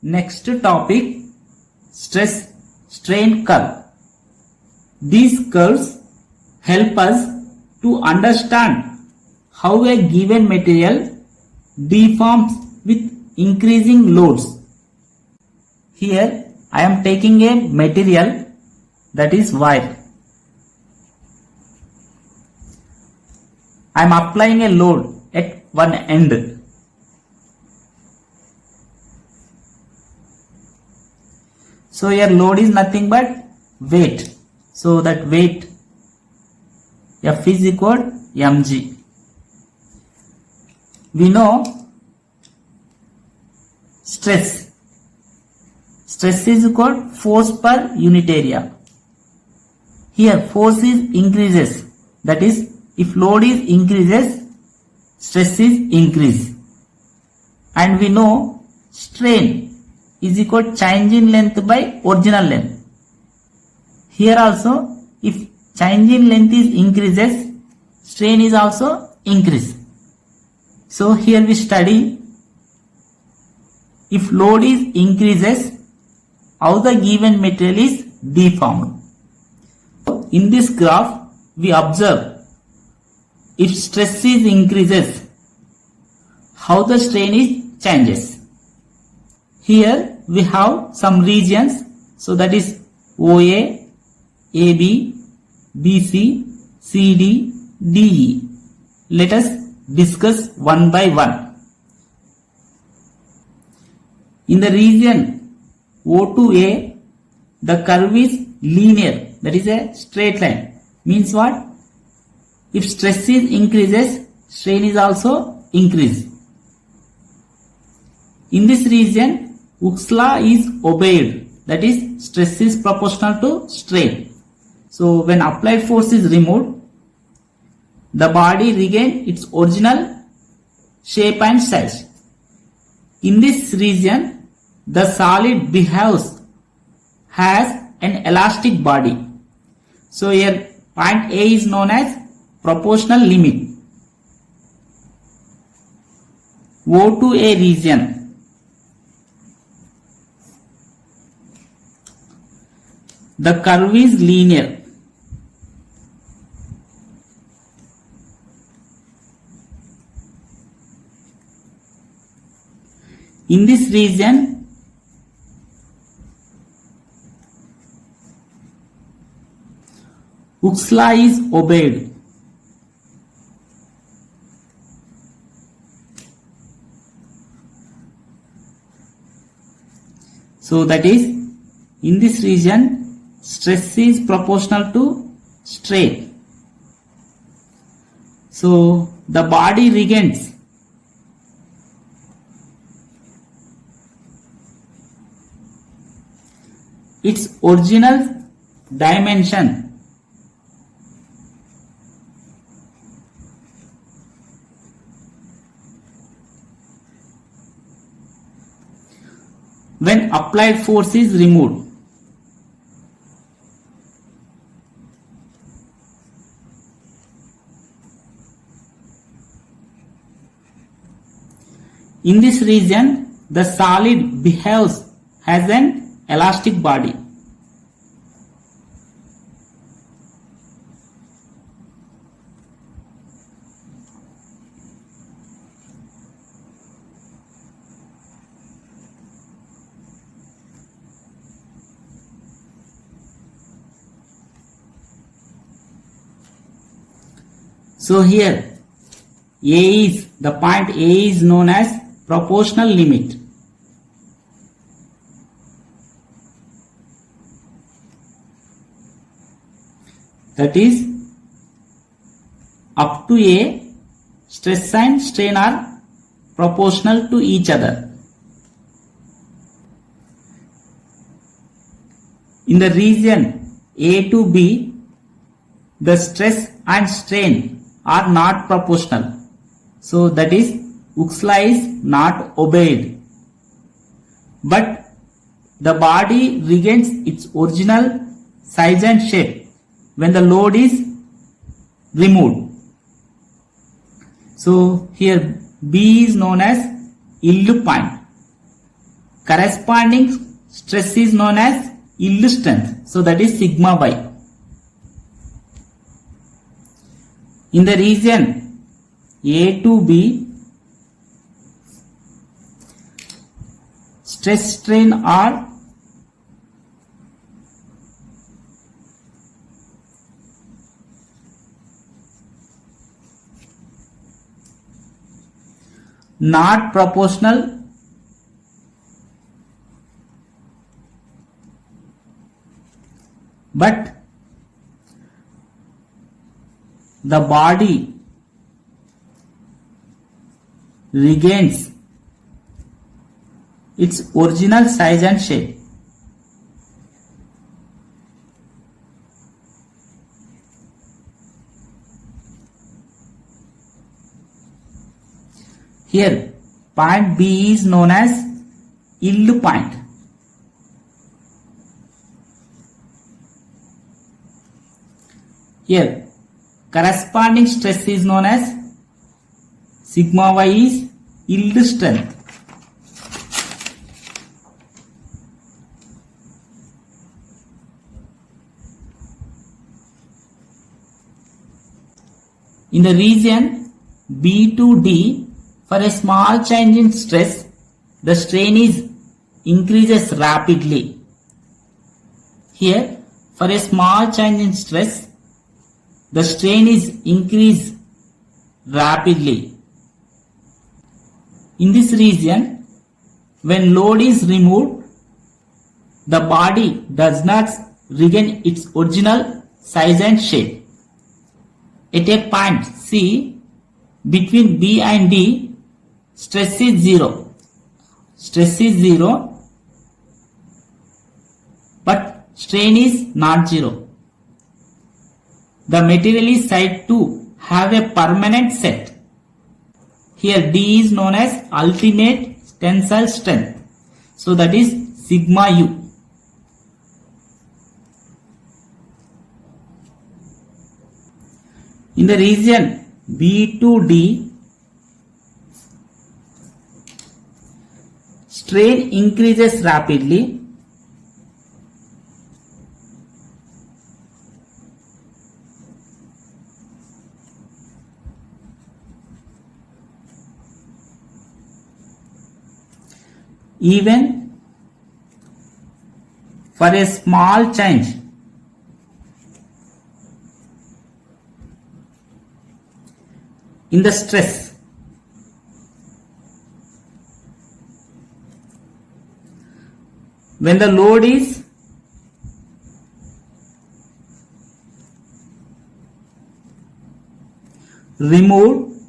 Next topic, stress strain curve. These curves help us to understand how a given material deforms with increasing loads. Here I am taking a material, that is wire. I am applying a load at one end. So here load is nothing but weight. So that weight F is equal to mg. We know stress. Stress is equal to force per unit area. Here force is increases. That is, if load is increases, stress is increase. And we know strain is equal to change in length by original length. Here also, if change in length is increases, strain is also increase. So here we study if load is increases, how the given material is deformed. In this graph, we observe if stress is increases, how the strain is changes. Here we have some regions, so that is OA, AB, BC, CD, DE. Let us discuss one by one. In the region O to A, the curve is linear, that is a straight line. Means what? If stress is increases, strain is also increase. In this region, Hooke's law is obeyed, that is stress is proportional to strain. So when applied force is removed, the body regains its original shape and size. In this region, the solid behaves as an elastic body. So here point A is known as proportional limit. O to A region, the curve is linear. In this region, Hooke's law is obeyed. So that is, in this region, stress is proportional to strain. So the body regains its original dimension. When applied force is removed. In this region, the solid behaves as an elastic body. So here the point A is known as proportional limit. That is, up to A, stress and strain are proportional to each other. In the region A to B, the stress and strain are not proportional. So that is, Hooke's law is not obeyed. But the body regains its original size and shape when the load is removed. So here B is known as yield point. corresponding stress is known as yield strength. So that is sigma y. In the region A to B, stress strain are not proportional but the body regains its original size and shape. Here, point B is known as yield point. Here, corresponding stress is known as sigma y is yield strength. In the region B to D, for a small change in stress, the strain is increases rapidly. Here, for a small change in stress, the strain is increased rapidly. In this region, when load is removed, the body does not regain its original size and shape. At a point C, between B and D, stress is 0. Stress is 0, but strain is not 0. The material is said to have a permanent set. Here D is known as ultimate tensile strength. So that is sigma U. In the region B to D, strain increases rapidly. Even for a small change in the stress, when the load is removed,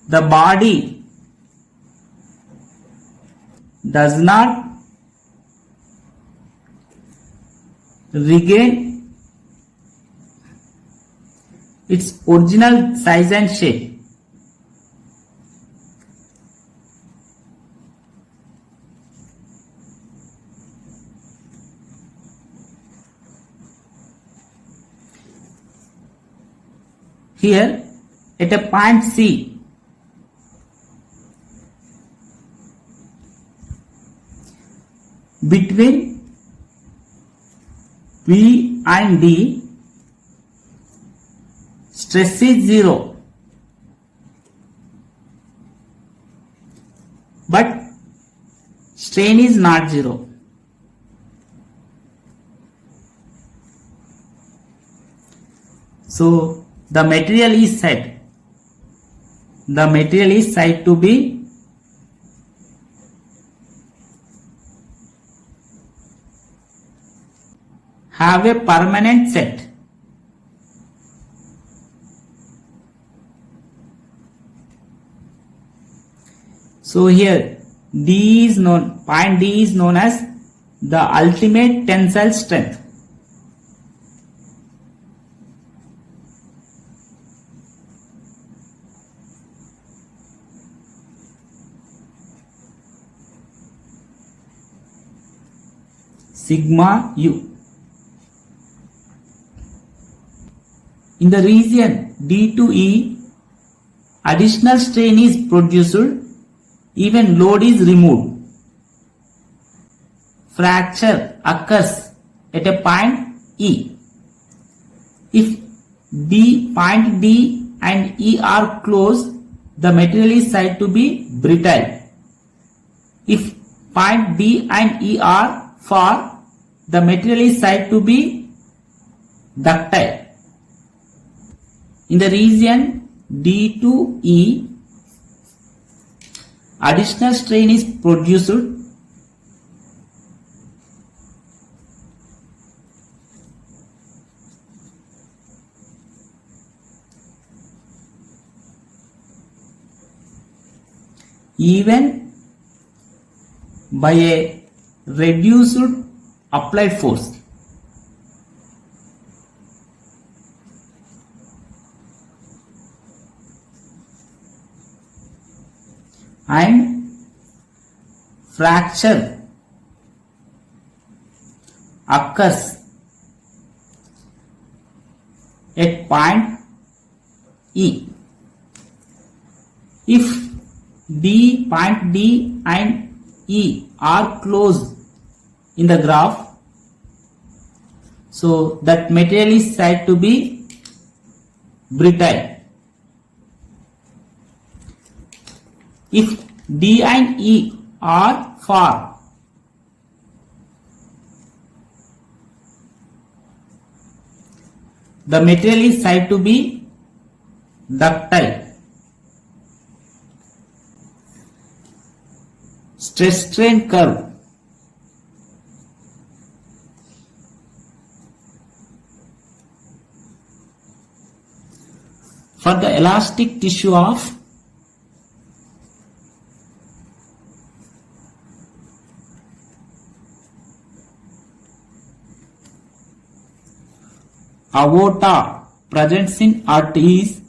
the body does not regain its original size and shape. Here, at a point C, between B and D, stress is 0, but strain is not 0. So the material is said to be have a permanent set. So here point D is known as the ultimate tensile strength. Sigma U. In the region D to E, additional strain is produced even load is removed. Fracture occurs at a point E. If point D and E are close, the material is said to be brittle. If point D and E are far, the material is said to be ductile. In the region D to E, additional strain is produced even by a reduced applied force. And fracture occurs at point E. If point D and E are close in the graph, so that material is said to be brittle. If D and E are far, the material is said to be ductile. Stress strain curve. For the elastic tissue of aorta present in heart is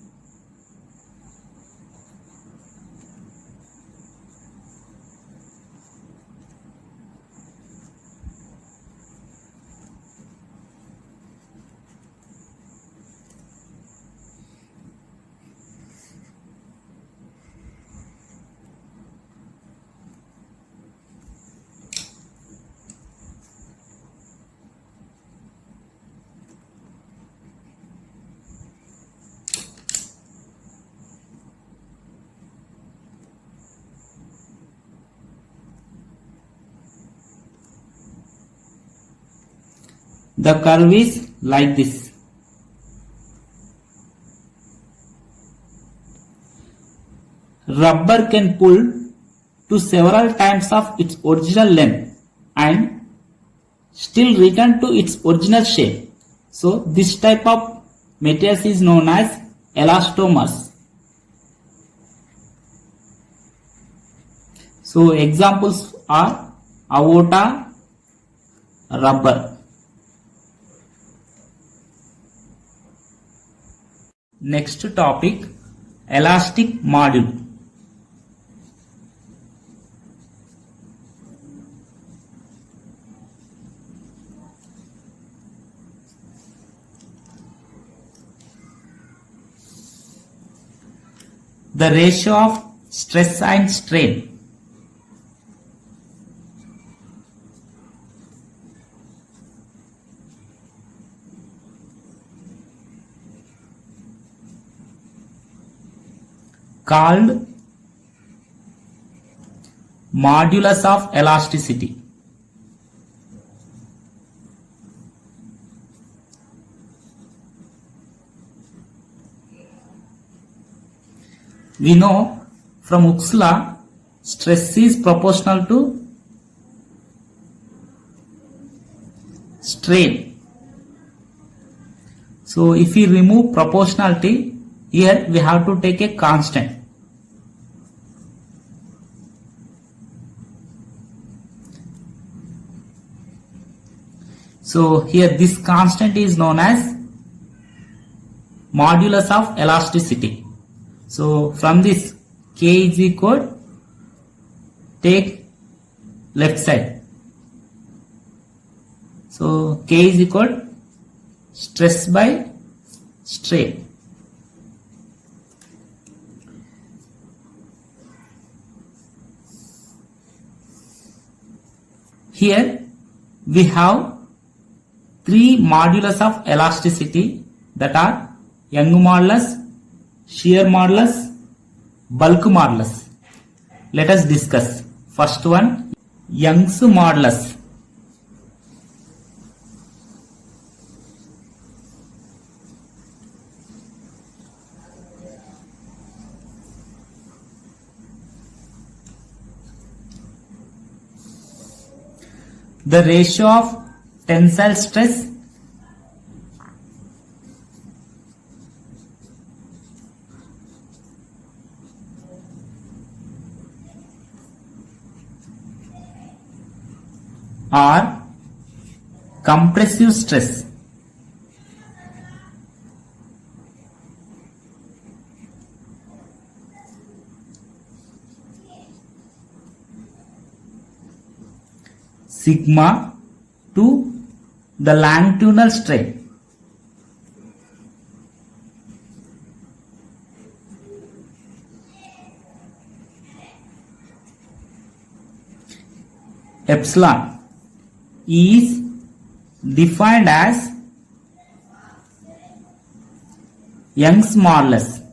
the curve is like this. Rubber can pull to several times of its original length and still return to its original shape. So this type of materials is known as elastomers. So examples are aorta, rubber. Next topic, elastic module. The ratio of stress and strain. Called modulus of elasticity. We know from Hooke's law, stress is proportional to strain. So if we remove proportionality, here we have to take a constant. So here this constant is known as modulus of elasticity. So from this K is equal, take left side. So K is equal stress by strain. Here we have three modulus of elasticity, that are Young modulus, shear modulus, bulk modulus. Let us discuss. First one, Young's modulus. The ratio of tensile stress or compressive stress. Sigma to the longitudinal strain. Epsilon is defined as Young's modulus.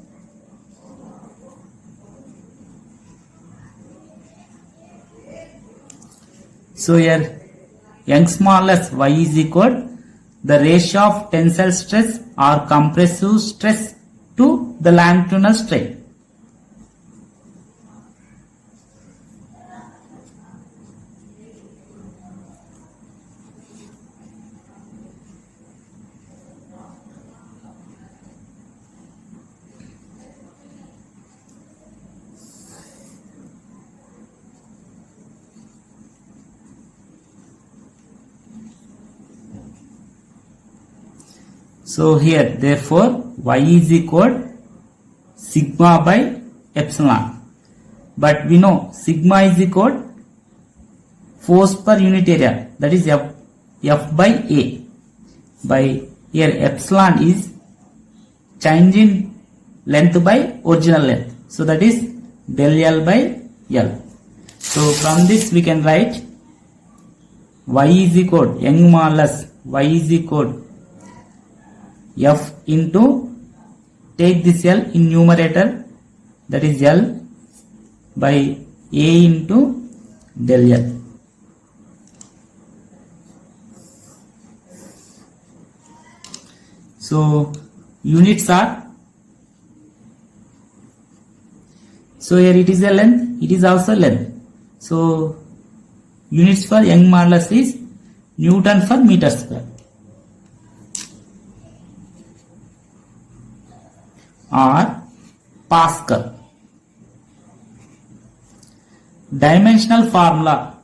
So here Young's modulus Y is equal the ratio of tensile stress or compressive stress to the longitudinal strain. So here therefore Y is equal sigma by epsilon, but we know sigma is equal force per unit area, that is F by A, by here epsilon is change in length by original length, so that is del L by L. So from this we can write Y is equal Young modulus Y is equal F into, take this L in numerator, that is L by A into del L. So units are, so here it is a length, it is also length. So units for Young modulus is Newton per meter square or Pascal. Dimensional formula.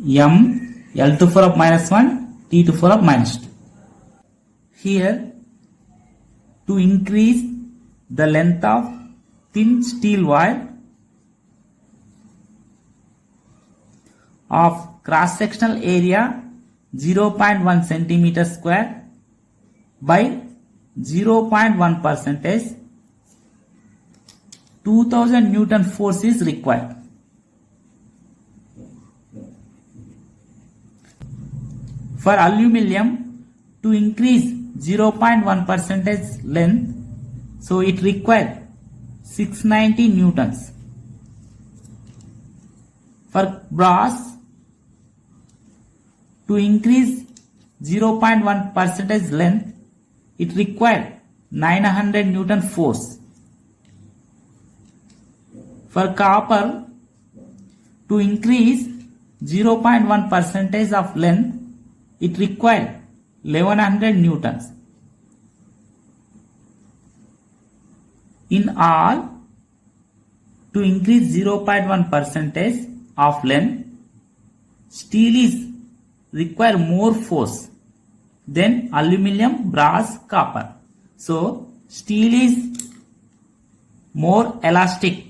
M L to the power of minus 1 T to the power of minus 2. Here to increase the length of thin steel wire of cross-sectional area 0.1 centimeter square by 0.1 percentage, 2000 Newton force is required. For aluminium, to increase 0.1 percentage length, so it required 690 newtons. For brass, to increase 0.1 percentage length, it required 900 Newton force. For copper, to increase 0.1 percentage of length, it required 1100 newtons. In all, to increase 0.1 percentage of length, steel is require more force than aluminium, brass, copper. So steel is more elastic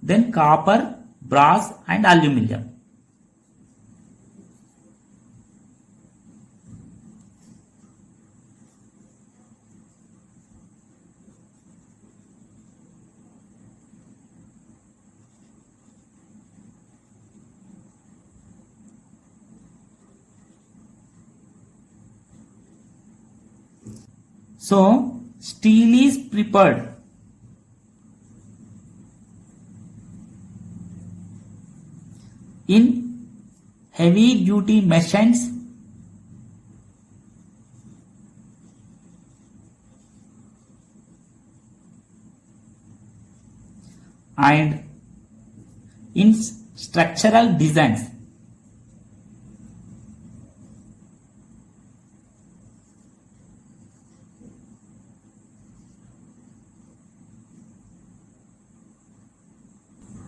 than copper, brass and aluminium. So steel is preferred. In heavy duty machines, and in structural designs.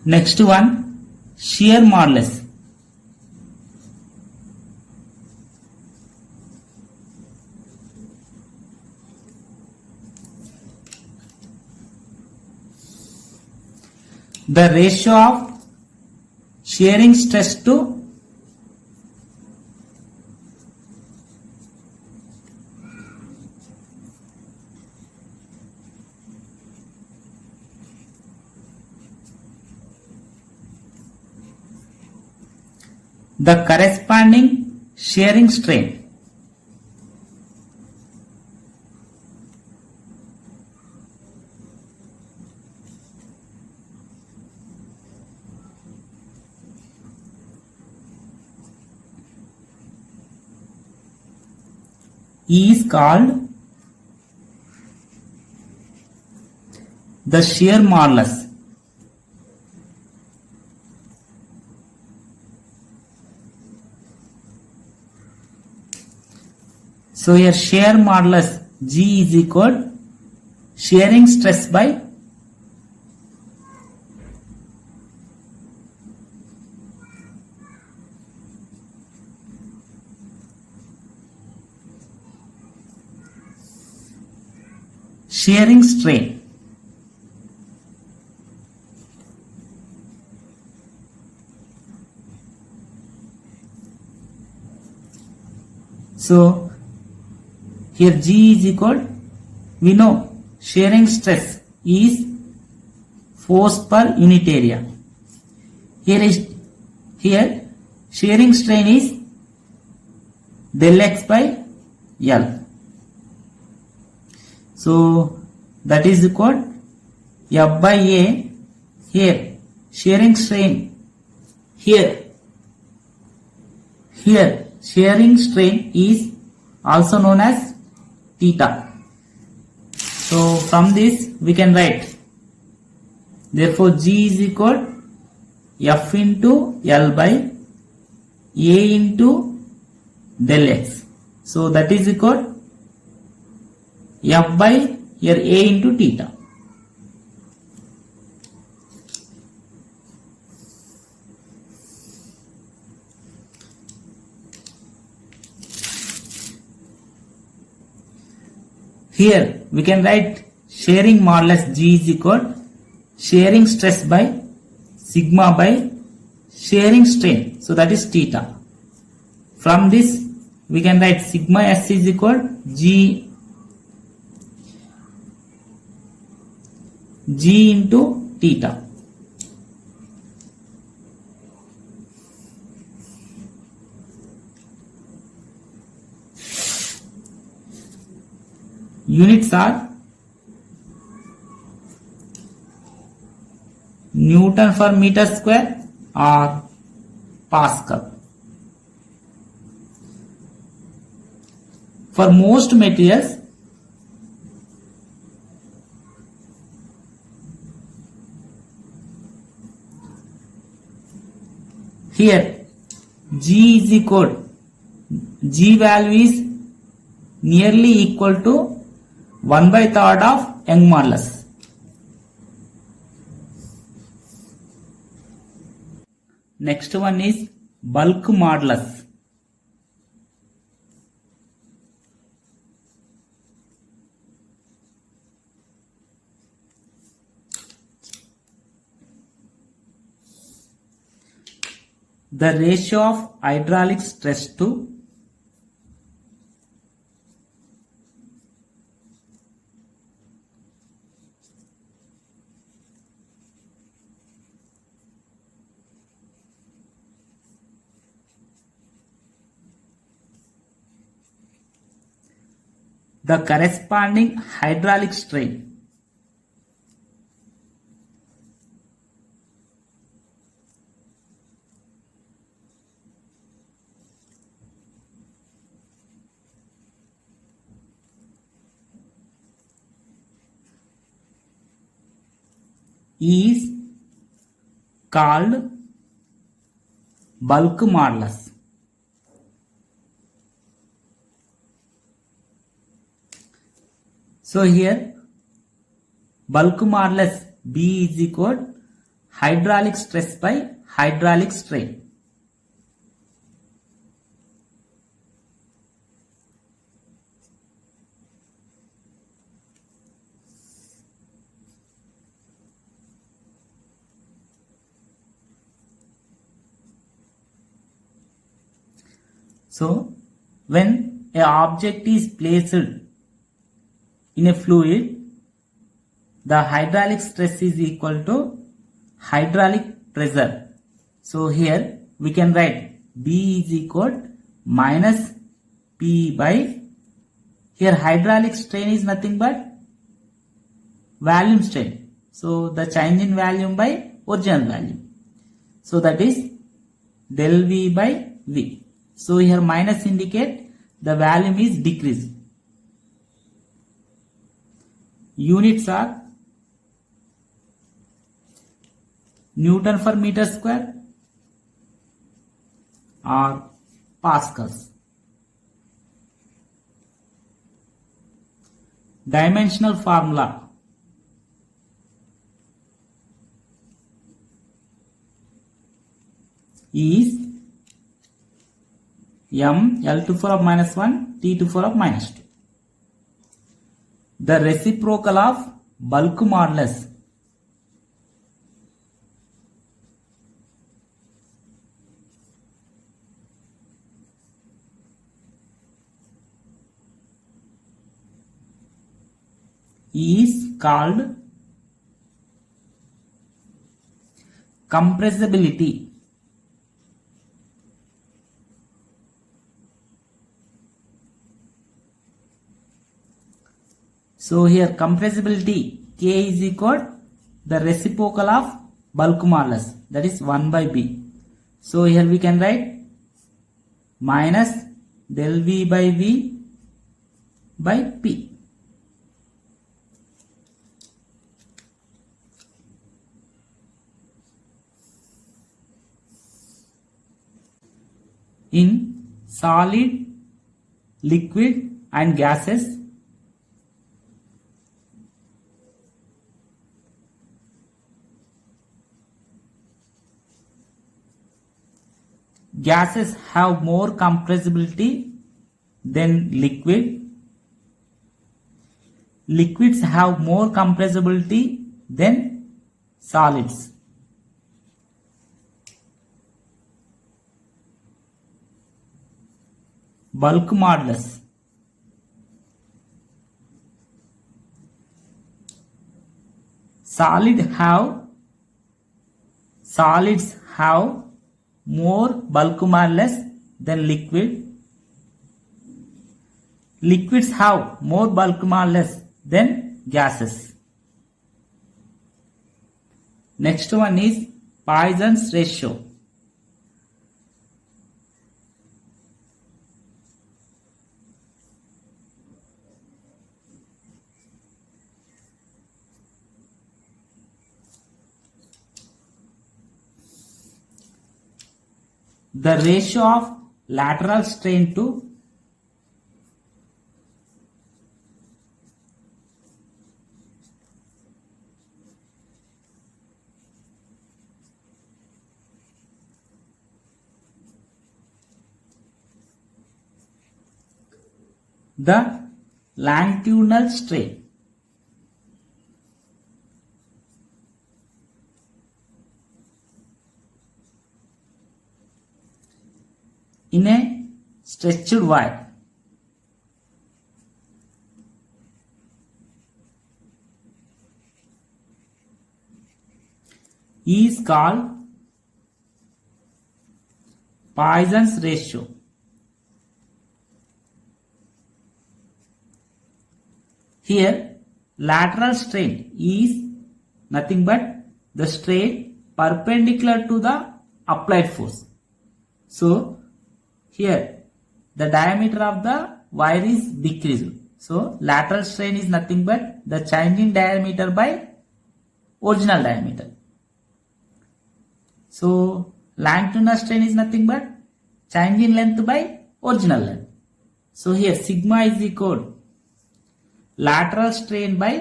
Next one, shear modulus. The ratio of shearing stress to the corresponding shearing strain. Is called the shear modulus. So here shear modulus G is equal shearing stress by shearing strain. So here G is equal, we know shearing stress is force per unit area. Here shearing strain is del X by L. So that is equal F by A. Here shearing strain, here shearing strain is also known as theta. So from this we can write, therefore G is equal F into L by A into del X. So that is equal F by here A into theta. Here we can write shearing modulus G is equal shearing stress by sigma by shearing strain. So that is theta. From this we can write sigma S is equal G into theta. Units are Newton per meter square or Pascal. For most materials, here G is equal, G value is nearly equal to 1/3 of Young modulus. Next one is bulk modulus. The ratio of hydraulic stress to the corresponding hydraulic strain. Is called bulk modulus. So here bulk modulus B is equal to hydraulic stress by hydraulic strain. So when a object is placed in a fluid, the hydraulic stress is equal to hydraulic pressure. So here we can write B is equal to minus P by, here hydraulic strain is nothing but volume strain. So the change in volume by original value. So that is del V by V. So here minus indicate the volume is decreased. Units are Newton per meter square or pascals. Dimensional formula is m L to the power of minus 1 T to the power of minus 2. The reciprocal of bulk modulus is called compressibility. So here compressibility K is equal to the reciprocal of bulk modulus, that is 1 by B. So here we can write minus del V by V by P. In solid, liquid and gases, gases have more compressibility than liquid. Liquids have more compressibility than solids. Bulk modulus. Solids have more bulk modulus than liquid. Liquids have more bulk modulus than gases. Next one is Poisson's ratio. The ratio of lateral strain to the longitudinal strain. In a stretched wire, is called Poisson's ratio. Here lateral strain is nothing but the strain perpendicular to the applied force. So here the diameter of the wire is decreased. So lateral strain is nothing but the change in diameter by original diameter. So longitudinal strain is nothing but change in length by original length. So here sigma is equal lateral strain by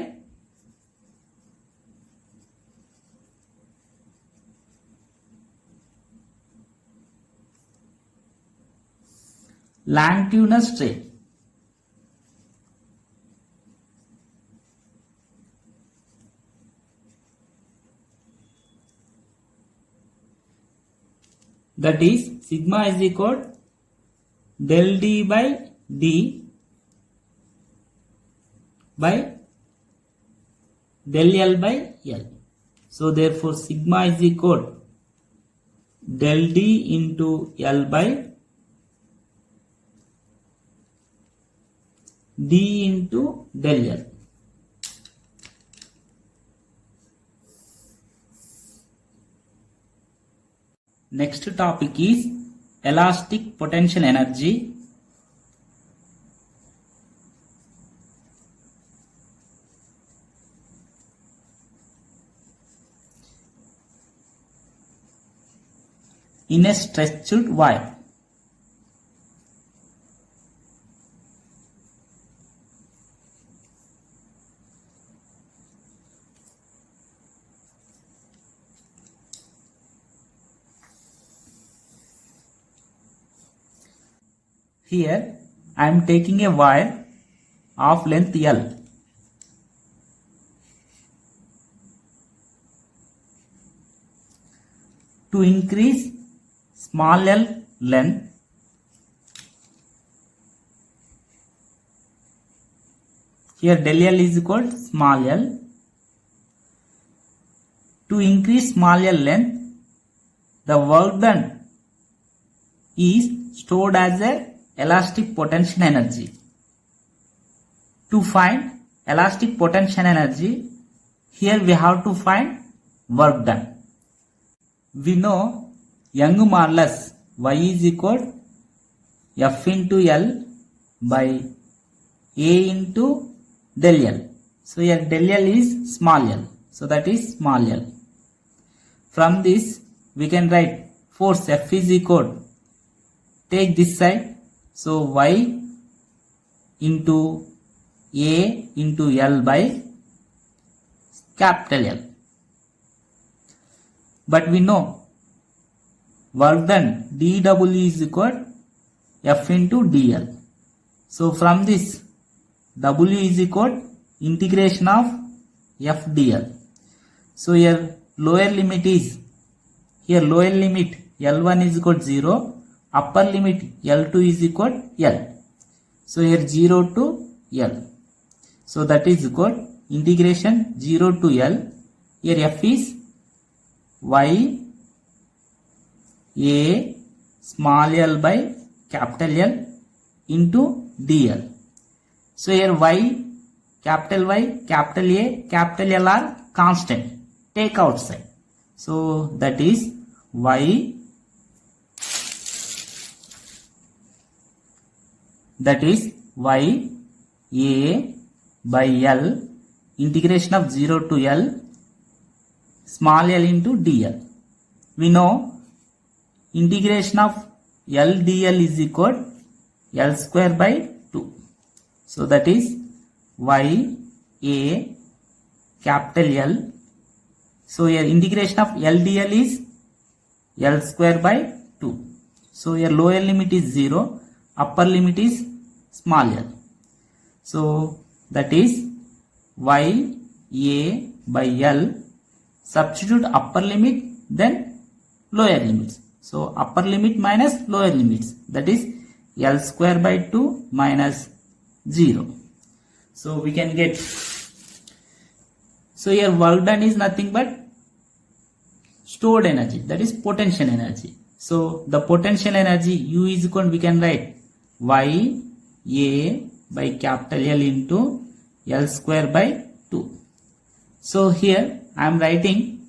longitudinal strain. That is sigma is equal del d by d by del L by L. So therefore sigma is equal del d into L by d into del L. Next topic is elastic potential energy. In a stretched wire. Here I am taking a wire of length L. To increase small l length, here del L is equal to small l. To increase small l length, the work done is stored as a elastic potential energy. To find elastic potential energy, here we have to find work done. We know Young modulus Y is equal F into L by A into del L. So here del L is small l. So that is small l. From this we can write force F is equal, take this side, so Y into A into L by capital L. But we know work done dW is equal F into dl. So from this W is equal integration of F dl. So here lower limit is, here lower limit L1 is equal to 0, upper limit L2 is equal to L. So here 0 to L. So that is equal integration 0 to L. Here F is Y A small l by capital L into dl. So here Y, capital A, capital L are constant. Take outside. So that is Y A by L integration of 0 to L small l into dl. We know integration of L dl is equal L square by 2. So that is Y A capital L. So here integration of L dl is L square by 2. So here lower limit is 0, upper limit is small l. So that is Y A by L. Substitute upper limit then lower limits. So upper limit minus lower limits, that is L square by 2 minus 0. So we can get, so here work done is nothing but stored energy, that is potential energy. So the potential energy U is equal, we can write Y A by capital L into L square by 2. So here I am writing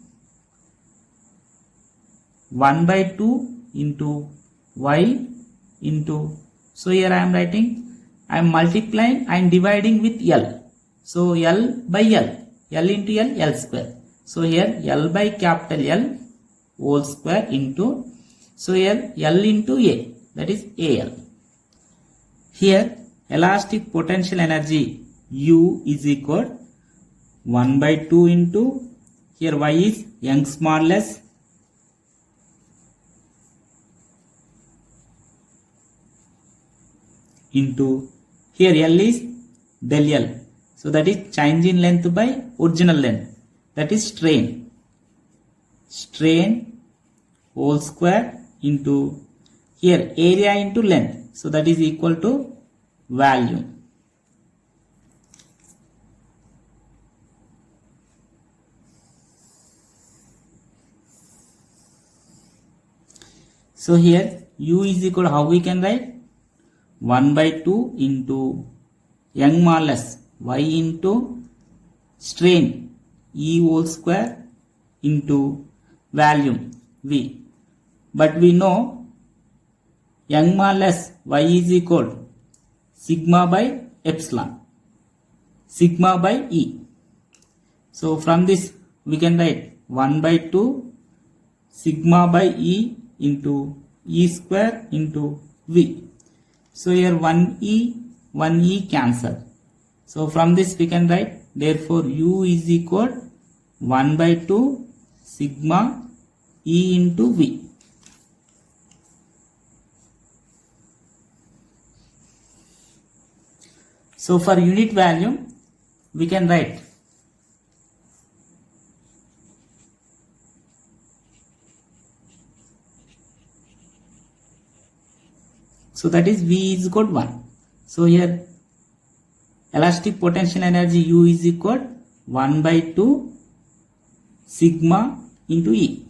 1 by 2 into y into, so here I am writing, I am multiplying and dividing with L. So L by L, L into L, L square. So here L by capital L whole square into, so here L into A, that is AL. Here elastic potential energy U is equal 1 by 2 into, here Y is Young's modulus into, here L is del L, so that is change in length by original length, that is strain whole square into, here area into length, so that is equal to volume. So here U is equal, how we can write, 1 by 2 into Young modulus Y into strain E whole square into volume V. But we know Young modulus Y is equal sigma by epsilon, sigma by E. So from this we can write 1 by 2 sigma by E into E square into V. So here 1E cancel. So from this we can write, therefore U is equal 1 by 2 sigma E into V. So for unit volume we can write, so that is V is equal to 1. So here elastic potential energy U is equal 1 by 2 sigma into E.